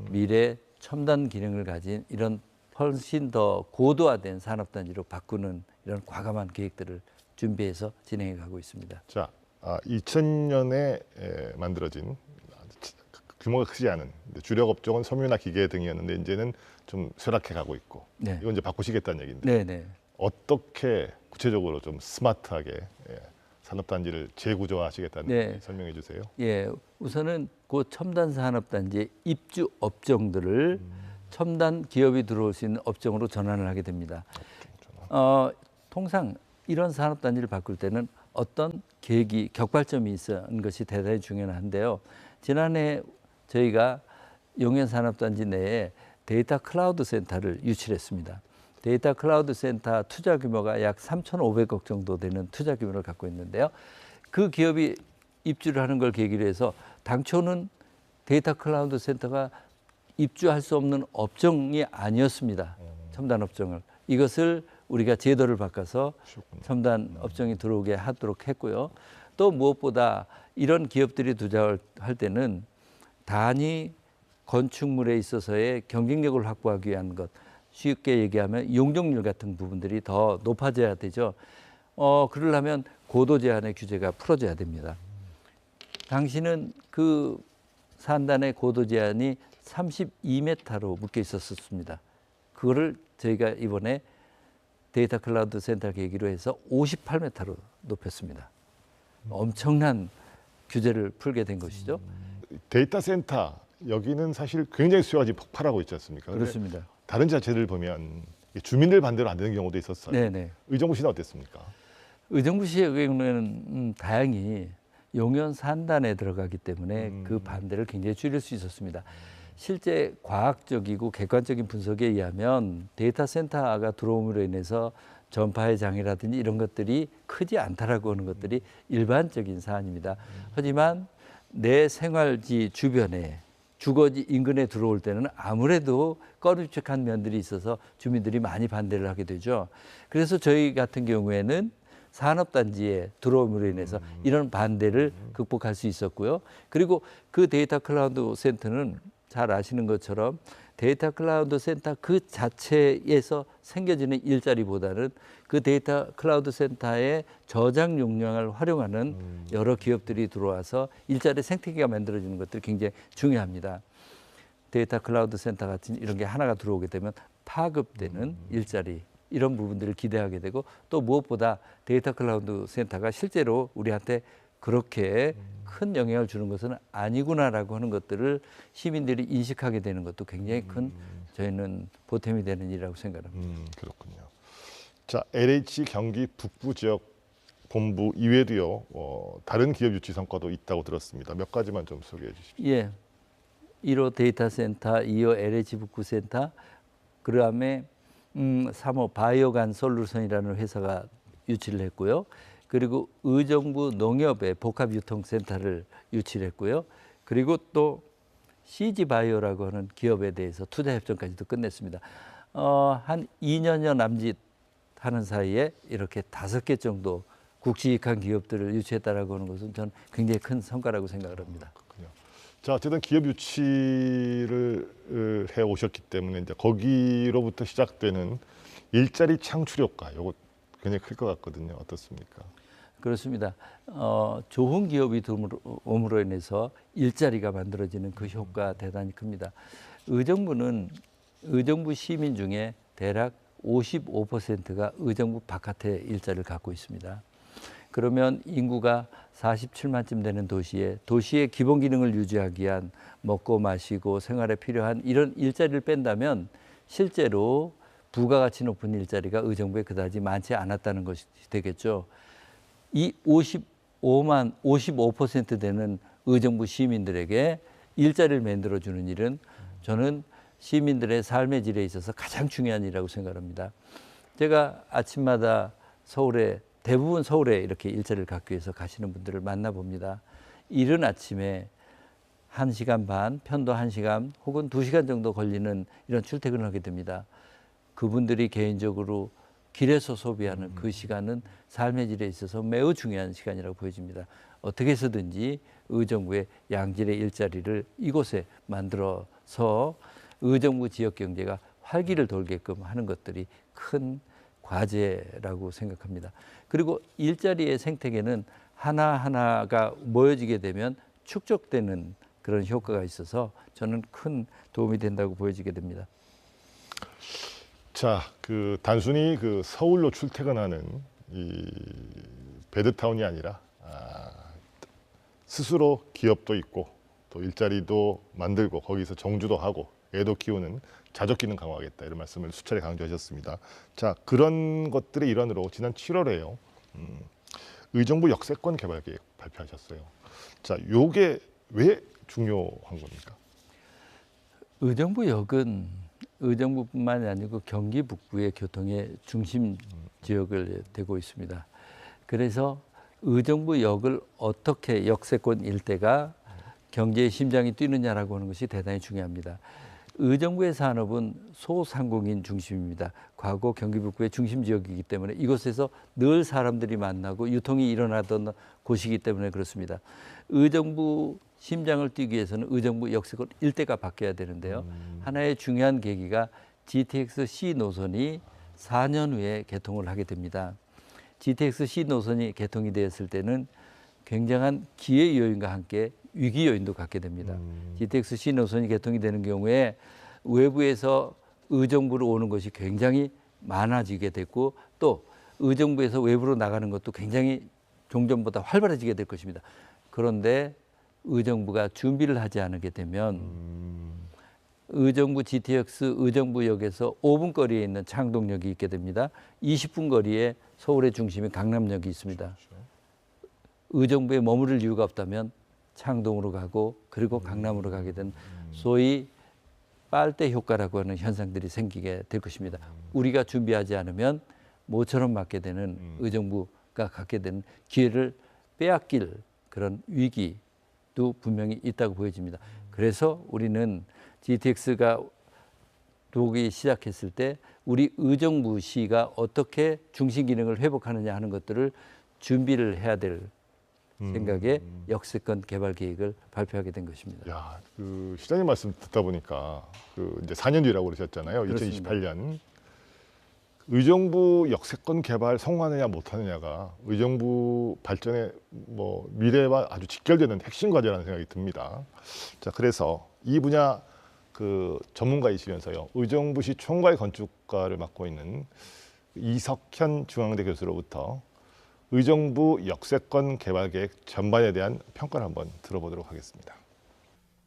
미래 첨단 기능을 가진 이런 훨씬 더 고도화된 산업단지로 바꾸는 이런 과감한 계획들을 준비해서 진행해 가고 있습니다. 자, 2000년에 만들어진 규모가 크지 않은 주력 업종은 섬유나 기계 등이었는데 이제는 좀 쇠락해 가고 있고 네. 이건 이제 바꾸시겠다는 얘기인데 네네. 어떻게 구체적으로 좀 스마트하게 산업단지를 재구조화하시겠다는 네. 설명해 주세요. 예, 우선은 그 첨단 산업단지의 입주 업종들을 첨단 기업이 들어올 수 있는 업종으로 전환을 하게 됩니다. 통상 이런 산업단지를 바꿀 때는 어떤 계기, 격발점이 있는 것이 대단히 중요한데요. 지난해 저희가 용현산업단지 내에 데이터 클라우드 센터를 유치했습니다. 데이터 클라우드 센터 투자 규모가 약 3,500억 정도 되는 투자 규모를 갖고 있는데요. 그 기업이 입주를 하는 걸 계기로 해서 당초는 데이터 클라우드 센터가 입주할 수 없는 업종이 아니었습니다. 첨단 업종을. 이것을 우리가 제도를 바꿔서 첨단 업종이 들어오게 하도록 했고요. 또 무엇보다 이런 기업들이 투자할 때는 단위 건축물에 있어서의 경쟁력을 확보하기 위한 것, 쉽게 얘기하면 용적률 같은 부분들이 더 높아져야 되죠. 그러려면 고도 제한의 규제가 풀어져야 됩니다. 당시는 그 산단의 고도 제한이 32m로 묶여 있었습니다. 그거를 저희가 이번에 데이터 클라우드 센터 계기로 해서 58m로 높였습니다. 엄청난 규제를 풀게 된 것이죠. 데이터 센터 여기는 사실 굉장히 수요가 지금 폭발하고 있지 않습니까? 그렇습니다. 다른 자체를 보면 주민들 반대로 안 되는 경우도 있었어요. 네네. 의정부시는 어땠습니까? 의정부시의 경우에는 다행히 용현 산단에 들어가기 때문에 그 반대를 굉장히 줄일 수 있었습니다. 실제 과학적이고 객관적인 분석에 의하면 데이터 센터가 들어옴으로 인해서 전파의 장애라든지 이런 것들이 크지 않다라고 하는 것들이 일반적인 사안입니다. 하지만 내 생활지 주변에 주거지 인근에 들어올 때는 아무래도 꺼림칙한 면들이 있어서 주민들이 많이 반대를 하게 되죠. 그래서 저희 같은 경우에는 산업단지에 들어옴으로 인해서 이런 반대를 극복할 수 있었고요. 그리고 그 데이터 클라우드 센터는 잘 아시는 것처럼 데이터 클라우드 센터 그 자체에서 생겨지는 일자리보다는 그 데이터 클라우드 센터의 저장 용량을 활용하는 여러 기업들이 들어와서 일자리 생태계가 만들어지는 것들이 굉장히 중요합니다. 데이터 클라우드 센터 같은 이런 게 하나가 들어오게 되면 파급되는 일자리 이런 부분들을 기대하게 되고 또 무엇보다 데이터 클라우드 센터가 실제로 우리한테 그렇게 큰 영향을 주는 것은 아니구나라고 하는 것들을 시민들이 인식하게 되는 것도 굉장히 큰 저희는 보탬이 되는 일이라고 생각합니다. 그렇군요. 자, LH 경기 북부 지역 본부 이외에도요 다른 기업 유치 성과도 있다고 들었습니다. 몇 가지만 좀 소개해 주십시오. 예, 1호 데이터 센터, 2호 LH 북부 센터, 그다음에 3호 바이오간 솔루션이라는 회사가 유치를 했고요. 그리고 의정부 농협의 복합유통센터를 유치를 했고요. 그리고 또 CG바이오라고 하는 기업에 대해서 투자협정까지도 끝냈습니다. 한 2년여 남짓 하는 사이에 이렇게 5개 정도 굵직한 기업들을 유치했다라고 하는 것은 저는 굉장히 큰 성과라고 생각을 합니다. 그렇군요. 자, 어쨌든 기업 유치를 해 오셨기 때문에 이제 거기로부터 시작되는 일자리 창출 효과, 요거 굉장히 클 것 같거든요. 어떻습니까? 그렇습니다. 좋은 기업이 들어옴으로 인해서 일자리가 만들어지는 그 효과 대단히 큽니다. 의정부 시민 중에 대략 55%가 의정부 바깥에 일자리를 갖고 있습니다. 그러면 인구가 47만쯤 되는 도시의 기본 기능을 유지하기 위한 먹고 마시고 생활에 필요한 이런 일자리를 뺀다면 실제로 부가가치 높은 일자리가 의정부에 그다지 많지 않았다는 것이 되겠죠. 이 55% 되는 의정부 시민들에게 일자리를 만들어주는 일은 저는 시민들의 삶의 질에 있어서 가장 중요한 일이라고 생각합니다. 제가 아침마다 대부분 서울에 이렇게 일자리를 갖기 위해서 가시는 분들을 만나봅니다. 이른 아침에 1시간 반, 편도 1시간 혹은 2시간 정도 걸리는 이런 출퇴근을 하게 됩니다. 그분들이 개인적으로 길에서 소비하는 그 시간은 삶의 질에 있어서 매우 중요한 시간이라고 보여집니다. 어떻게 해서든지 의정부의 양질의 일자리를 이곳에 만들어서 의정부 지역 경제가 활기를 돌게끔 하는 것들이 큰 과제라고 생각합니다. 그리고 일자리의 생태계는 하나하나가 모여지게 되면 축적되는 그런 효과가 있어서 저는 큰 도움이 된다고 보여지게 됩니다. 자, 단순히 서울로 출퇴근하는 이 베드타운이 아니라 스스로 기업도 있고 또 일자리도 만들고 거기서 정주도 하고 애도 키우는 자족 기능 강화하겠다 이런 말씀을 수차례 강조하셨습니다. 자, 그런 것들의 일환으로 지난 7월에요. 의정부 역세권 개발 계획 발표하셨어요. 자, 요게 왜 중요한 겁니까? 의정부역은 의정부뿐만이 아니고 경기 북부의 교통의 중심 지역을 되고 있습니다. 그래서 의정부역을 어떻게 역세권 일대가 경제의 심장이 뛰느냐라고 하는 것이 대단히 중요합니다. 의정부의 산업은 소상공인 중심입니다. 과거 경기 북부의 중심 지역이기 때문에 이곳에서 늘 사람들이 만나고 유통이 일어나던 곳이기 때문에 그렇습니다. 의정부 심장을 뛰기 위해서는 의정부 역세권 일대가 바뀌어야 되는데요. 하나의 중요한 계기가 GTX C 노선이 4년 후에 개통을 하게 됩니다. GTX C 노선이 개통이 되었을 때는 굉장한 기회 요인과 함께 위기 요인도 갖게 됩니다. GTX C 노선이 개통이 되는 경우에 외부에서 의정부로 오는 것이 굉장히 많아지게 됐고 또 의정부에서 외부로 나가는 것도 굉장히 종전보다 활발해지게 될 것입니다. 그런데 의정부가 준비를 하지 않게 되면 의정부 GTX 의정부역에서 5분 거리에 있는 창동역이 있게 됩니다. 20분 거리에 서울의 중심인 강남역이 있습니다. 의정부에 머무를 이유가 없다면 창동으로 가고 그리고 강남으로 가게 된 소위 빨대 효과라고 하는 현상들이 생기게 될 것입니다. 우리가 준비하지 않으면 모처럼 맞게 되는 의정부가 갖게 되는 기회를 빼앗길 그런 위기도 분명히 있다고 보여집니다. 그래서 우리는 GTX가 도기 시작했을 때 우리 의정부시가 어떻게 중심 기능을 회복하느냐 하는 것들을 준비를 해야 될 생각에 역세권 개발 계획을 발표하게 된 것입니다. 야, 그 시장님 말씀 듣다 보니까 이제 4년 뒤라고 그러셨잖아요. 그렇습니다. 2028년. 의정부 역세권 개발 성공하느냐 못하느냐가 의정부 발전의 미래와 아주 직결되는 핵심 과제라는 생각이 듭니다. 자, 그래서 이 분야 그 전문가이시면서요, 의정부시 총괄 건축가를 맡고 있는 이석현 중앙대 교수로부터 의정부 역세권 개발 계획 전반에 대한 평가를 한번 들어보도록 하겠습니다.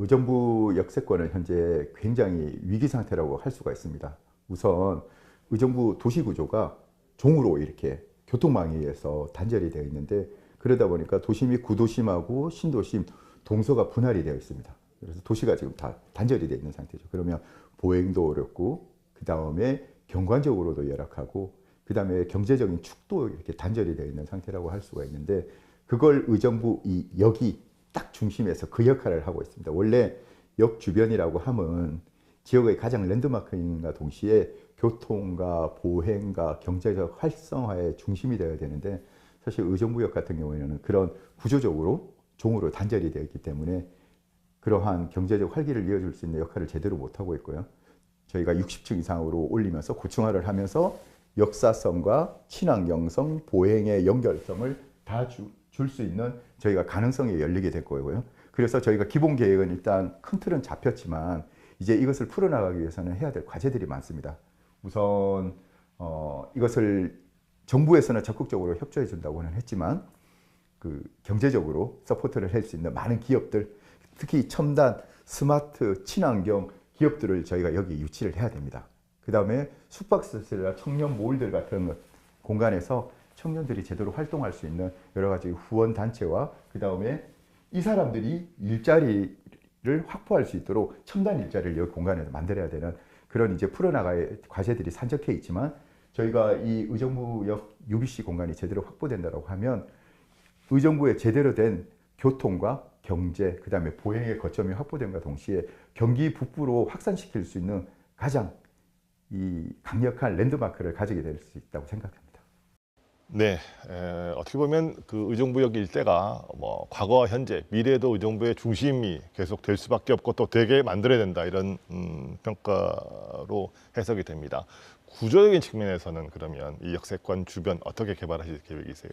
의정부 역세권은 현재 굉장히 위기 상태라고 할 수가 있습니다. 우선 의정부 도시 구조가 종으로 이렇게 교통망에 의해서 단절이 되어 있는데 그러다 보니까 도심이 구도심하고 신도심 동서가 분할이 되어 있습니다. 그래서 도시가 지금 다 단절이 되어 있는 상태죠. 그러면 보행도 어렵고 그 다음에 경관적으로도 열악하고 그 다음에 경제적인 축도 이렇게 단절이 되어 있는 상태라고 할 수가 있는데 그걸 의정부 이 역이 딱 중심에서 그 역할을 하고 있습니다. 원래 역 주변이라고 하면 지역의 가장 랜드마크인과 동시에 교통과 보행과 경제적 활성화의 중심이 되어야 되는데 사실 의정부역 같은 경우에는 그런 구조적으로 종으로 단절이 되어 있기 때문에 그러한 경제적 활기를 이어줄 수 있는 역할을 제대로 못하고 있고요. 저희가 60층 이상으로 올리면서 고층화를 하면서 역사성과 친환경성, 보행의 연결성을 다 줄 수 있는 저희가 가능성이 열리게 될 거고요. 그래서 저희가 기본 계획은 일단 큰 틀은 잡혔지만 이제 이것을 풀어나가기 위해서는 해야 될 과제들이 많습니다. 우선 이것을 정부에서는 적극적으로 협조해 준다고는 했지만 그 경제적으로 서포트를 할 수 있는 많은 기업들, 특히 첨단, 스마트, 친환경 기업들을 저희가 여기 유치를 해야 됩니다. 그 다음에 숙박시설이나 청년 몰들 같은 공간에서 청년들이 제대로 활동할 수 있는 여러 가지 후원 단체와 그 다음에 이 사람들이 일자리를 확보할 수 있도록 첨단 일자리를 여기 공간에서 만들어야 되는 그런 이제 풀어나갈 과제들이 산적해 있지만 저희가 이 의정부역 UBC 공간이 제대로 확보된다고 하면 의정부에 제대로 된 교통과 경제, 그 다음에 보행의 거점이 확보됨과 동시에 경기 북부로 확산시킬 수 있는 가장 이 강력한 랜드마크를 가지게 될 수 있다고 생각합니다. 네, 어떻게 보면 그 의정부역 일대가 과거와 현재, 미래에도 의정부의 중심이 계속 될 수밖에 없고 또 되게 만들어야 된다 이런 평가로 해석이 됩니다. 구조적인 측면에서는 그러면 이 역세권 주변 어떻게 개발하실 계획이세요?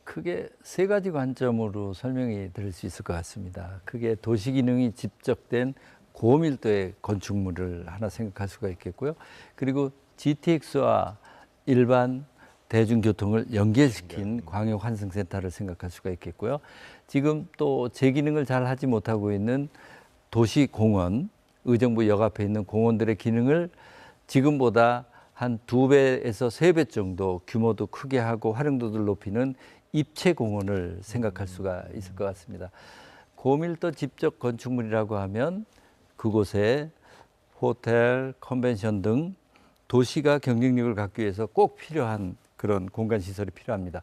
크게 세 가지 관점으로 설명이 드릴 수 있을 것 같습니다. 크게 도시 기능이 집적된 고밀도의 건축물을 하나 생각할 수가 있겠고요. 그리고 GTX와 일반 대중교통을 연결시킨 광역환승센터를 생각할 수가 있겠고요. 지금 또 제 기능을 잘 하지 못하고 있는 도시공원, 의정부 역 앞에 있는 공원들의 기능을 지금보다 한 2배에서 3배 정도 규모도 크게 하고 활용도를 높이는 입체공원을 생각할 수가 있을 것 같습니다. 고밀도 집적 건축물이라고 하면 그곳에 호텔, 컨벤션 등 도시가 경쟁력을 갖기 위해서 꼭 필요한 그런 공간 시설이 필요합니다.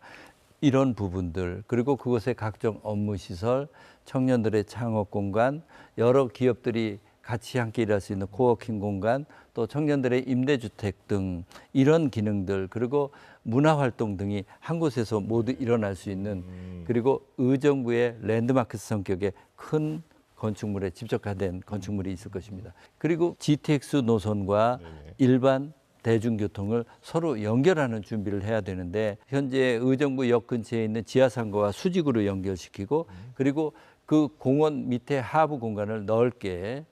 이런 부분들, 그리고 그곳의 각종 업무 시설, 청년들의 창업 공간, 여러 기업들이 같이 함께 일할 수 있는 코워킹 공간, 또 청년들의 임대주택 등 이런 기능들, 그리고 문화활동 등이 한 곳에서 모두 일어날 수 있는, 그리고 의정부의 랜드마크 성격의 큰 건축물에 집적화된 건축물이 있을 것입니다. 그리고 GTX 노선과 일반 대중교통을 서로 연결하는 준비를 해야 되는데, 현재 의정부 역 근처에 있는 지하상가와 수직으로 연결시키고, 그리고 그 공원 밑에 하부 공간을 넓게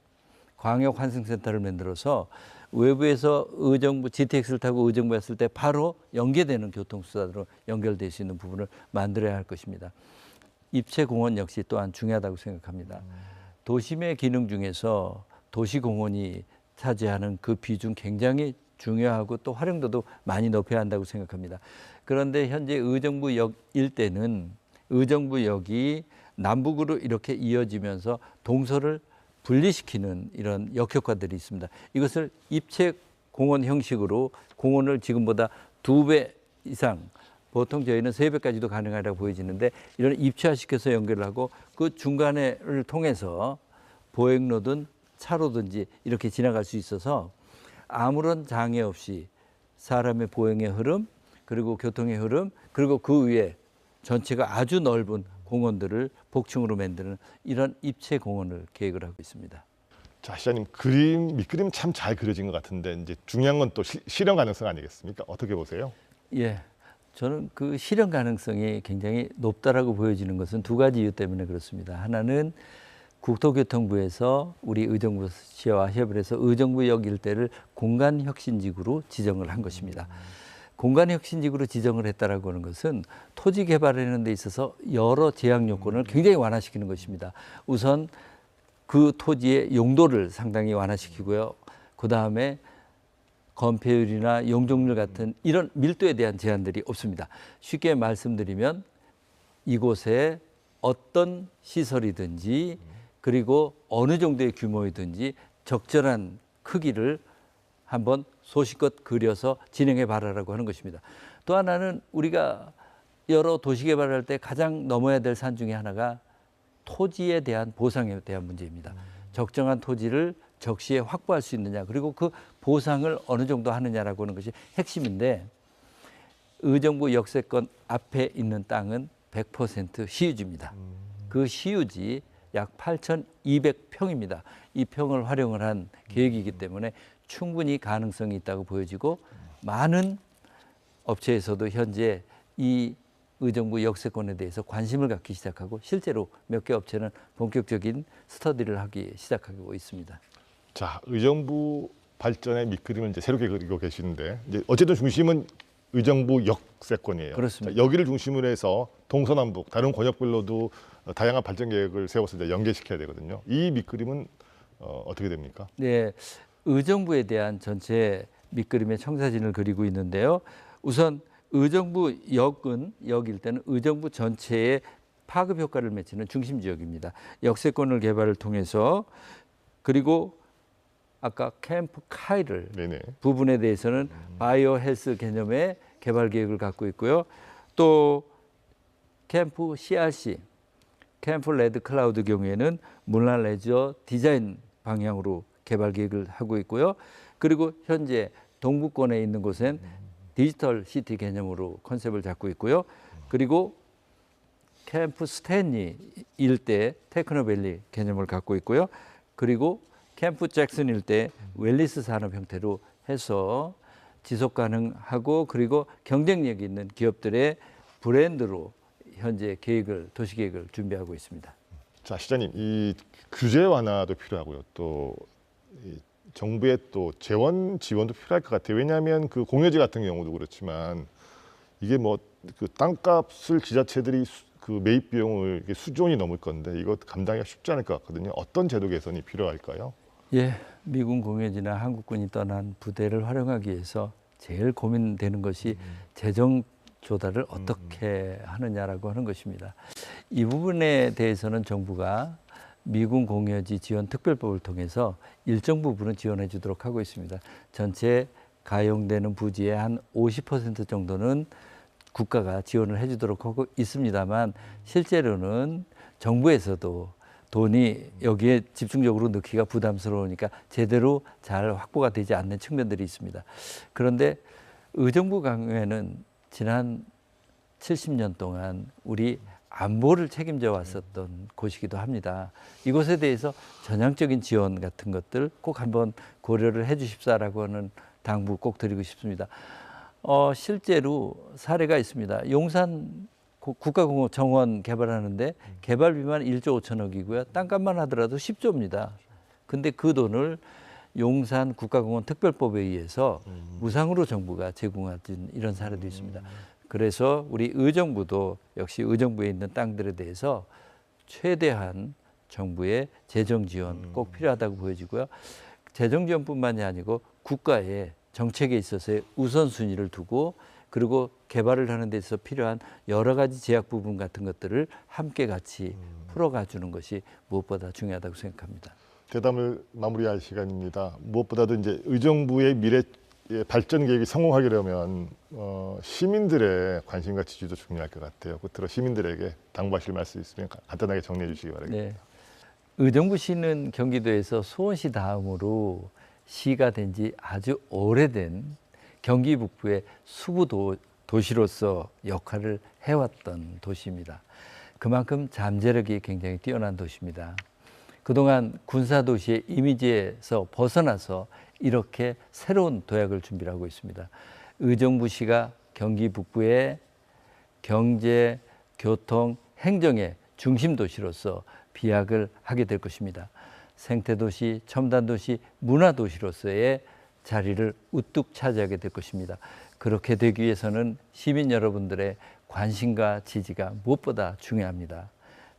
광역 환승센터를 만들어서 외부에서 의정부 GTX를 타고 의정부에 왔을 때 바로 연계되는 교통수단으로 연결될 수 있는 부분을 만들어야 할 것입니다. 입체공원 역시 또한 중요하다고 생각합니다. 도심의 기능 중에서 도시공원이 차지하는 그 비중 굉장히 중요하고 또 활용도도 많이 높여야 한다고 생각합니다. 그런데 현재 의정부역 일대는 의정부역이 남북으로 이렇게 이어지면서 동서를 분리시키는 이런 역효과들이 있습니다. 이것을 입체 공원 형식으로 공원을 지금보다 2배 이상, 보통 저희는 3배까지도 가능하다고 보여지는데, 이런 입체화시켜서 연결을 하고 그 중간을 통해서 보행로든 차로든지 이렇게 지나갈 수 있어서 아무런 장애 없이 사람의 보행의 흐름, 그리고 교통의 흐름, 그리고 그 위에 전체가 아주 넓은 공원들을 복층으로 만드는 이런 입체 공원을 계획을 하고 있습니다. 자, 시장님, 밑그림 참 잘 그려진 것 같은데 이제 중요한 건 또 실현 가능성 아니겠습니까? 어떻게 보세요? 예, 저는 그 실현 가능성이 굉장히 높다라고 보여지는 것은 2가지 이유 때문에 그렇습니다. 하나는 국토교통부에서 우리 의정부시와 협의를 해서 의정부역 일대를 공간혁신지구로 지정을 한 것입니다. 공간혁신지구로 지정을 했다라고 하는 것은 토지 개발하는 데 있어서 여러 제약 요건을 굉장히 완화시키는 것입니다. 우선 그 토지의 용도를 상당히 완화시키고요. 그 다음에 건폐율이나 용적률 같은 이런 밀도에 대한 제한들이 없습니다. 쉽게 말씀드리면 이곳에 어떤 시설이든지 그리고 어느 정도의 규모이든지 적절한 크기를 한번 소식껏 그려서 진행해 봐라라고 하는 것입니다. 또 하나는 우리가 여러 도시 개발을 할 때 가장 넘어야 될 산 중에 하나가 토지에 대한 보상에 대한 문제입니다. 적정한 토지를 적시에 확보할 수 있느냐, 그리고 그 보상을 어느 정도 하느냐라고 하는 것이 핵심인데, 의정부 역세권 앞에 있는 땅은 100% 시유지입니다. 그 시유지 약 8,200평입니다. 이 평을 활용을 한 계획이기 때문에 충분히 가능성이 있다고 보여지고, 많은 업체에서도 현재 이 의정부 역세권에 대해서 관심을 갖기 시작하고, 실제로 몇 개 업체는 본격적인 스터디를 하기 시작하고 있습니다. 자, 의정부 발전의 밑그림을 이제 새롭게 그리고 계시는데, 이제 어쨌든 중심은 의정부 역세권이에요. 그렇습니다. 자, 여기를 중심으로 해서 동서남북 다른 권역별로도 다양한 발전 계획을 세워서 이제 연계시켜야 되거든요. 이 밑그림은 어떻게 됩니까? 네, 의정부에 대한 전체 밑그림의 청사진을 그리고 있는데요. 우선 의정부 역은 역일 때는 의정부 전체에 파급 효과를 맺히는 중심 지역입니다. 역세권을 개발을 통해서, 그리고 아까 캠프 카이를 부분에 대해서는 바이오 헬스 개념의 개발 계획을 갖고 있고요. 또 캠프 CRC, 캠프 레드 클라우드 경우에는 문화 레저 디자인 방향으로 개발 계획을 하고 있고요. 그리고 현재 동부권에 있는 곳엔 디지털 시티 개념으로 컨셉을 잡고 있고요. 그리고 캠프 스탠리 일대 테크노밸리 개념을 갖고 있고요. 그리고 캠프 잭슨 일대 웰리스 산업 형태로 해서 지속 가능하고 그리고 경쟁력 있는 기업들의 브랜드로 현재 도시 계획을 준비하고 있습니다. 자, 시장님, 이 규제 완화도 필요하고요. 또 정부의 또 재원 지원도 필요할 것 같아요. 왜냐하면 그 공여지 같은 경우도 그렇지만 이게 뭐 그 땅값을 지자체들이 그 매입 비용을 수조원이 넘을 건데 이거 감당하기가 쉽지 않을 것 같거든요. 어떤 제도 개선이 필요할까요? 예, 미군 공여지나 한국군이 떠난 부대를 활용하기 위해서 제일 고민되는 것이 재정 조달을 어떻게 하느냐라고 하는 것입니다. 이 부분에 대해서는 정부가 미군 공여지 지원 특별법을 통해서 일정 부분은 지원해 주도록 하고 있습니다. 전체 가용되는 부지의 한 50% 정도는 국가가 지원을 해 주도록 하고 있습니다만 실제로는 정부에서도 돈이 여기에 집중적으로 넣기가 부담스러우니까 제대로 잘 확보가 되지 않는 측면들이 있습니다. 그런데 의정부 강요에는 지난 70년 동안 우리 안보를 책임져 왔었던 곳이기도 합니다. 이곳에 대해서 전향적인 지원 같은 것들 꼭 한번 고려를 해 주십사라고 하는 당부 꼭 드리고 싶습니다. 실제로 사례가 있습니다. 용산 국가공업 정원 개발하는데 개발비만 1조 5천억이고요. 땅값만 하더라도 10조입니다. 근데 그 돈을 용산 국가공원 특별법에 의해서 무상으로 정부가 제공하는 이런 사례도 있습니다. 그래서 우리 의정부도 역시 의정부에 있는 땅들에 대해서 최대한 정부의 재정 지원 꼭 필요하다고 보여지고요. 재정 지원뿐만이 아니고 국가의 정책에 있어서의 우선순위를 두고 그리고 개발을 하는 데 있어서 필요한 여러 가지 제약 부분 같은 것들을 함께 같이 풀어가 주는 것이 무엇보다 중요하다고 생각합니다. 대담을 마무리할 시간입니다. 무엇보다도 이제 의정부의 미래 발전 계획이 성공하려면 시민들의 관심과 지지도 중요할 것 같아요. 끝으로 시민들에게 당부하실 말씀 있으면 간단하게 정리해 주시기 바랍니다. 네. 의정부시는 경기도에서 수원시 다음으로 시가 된 지 아주 오래된 경기 북부의 수구 도시로서 역할을 해왔던 도시입니다. 그만큼 잠재력이 굉장히 뛰어난 도시입니다. 그동안 군사도시의 이미지에서 벗어나서 이렇게 새로운 도약을 준비를 하고 있습니다. 의정부시가 경기 북부의 경제, 교통, 행정의 중심 도시로서 비약을 하게 될 것입니다. 생태도시, 첨단도시, 문화도시로서의 자리를 우뚝 차지하게 될 것입니다. 그렇게 되기 위해서는 시민 여러분들의 관심과 지지가 무엇보다 중요합니다.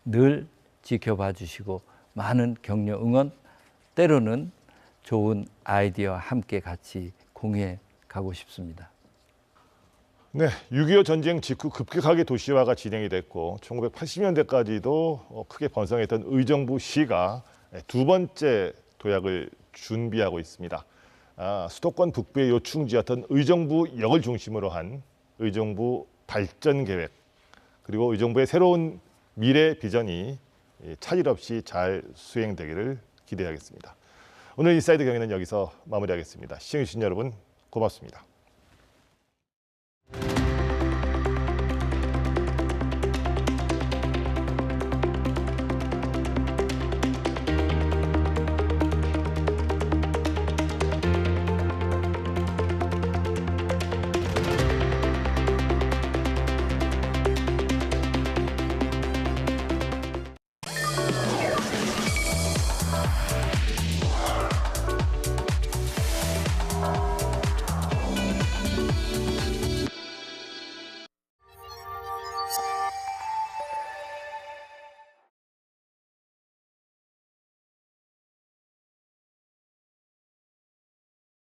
늘 지켜봐 주시고 많은 격려, 응원, 때로는 좋은 아이디어와 함께 같이 공유해 가고 싶습니다. 네, 6.25 전쟁 직후 급격하게 도시화가 진행이 됐고 1980년대까지도 크게 번성했던 의정부시가 두 번째 도약을 준비하고 있습니다. 수도권 북부의 요충지였던 의정부역을 중심으로 한 의정부 발전 계획 그리고 의정부의 새로운 미래 비전이 차질 없이 잘 수행되기를 기대하겠습니다. 오늘 인사이드 경위는 여기서 마무리하겠습니다. 시청해주신 여러분 고맙습니다.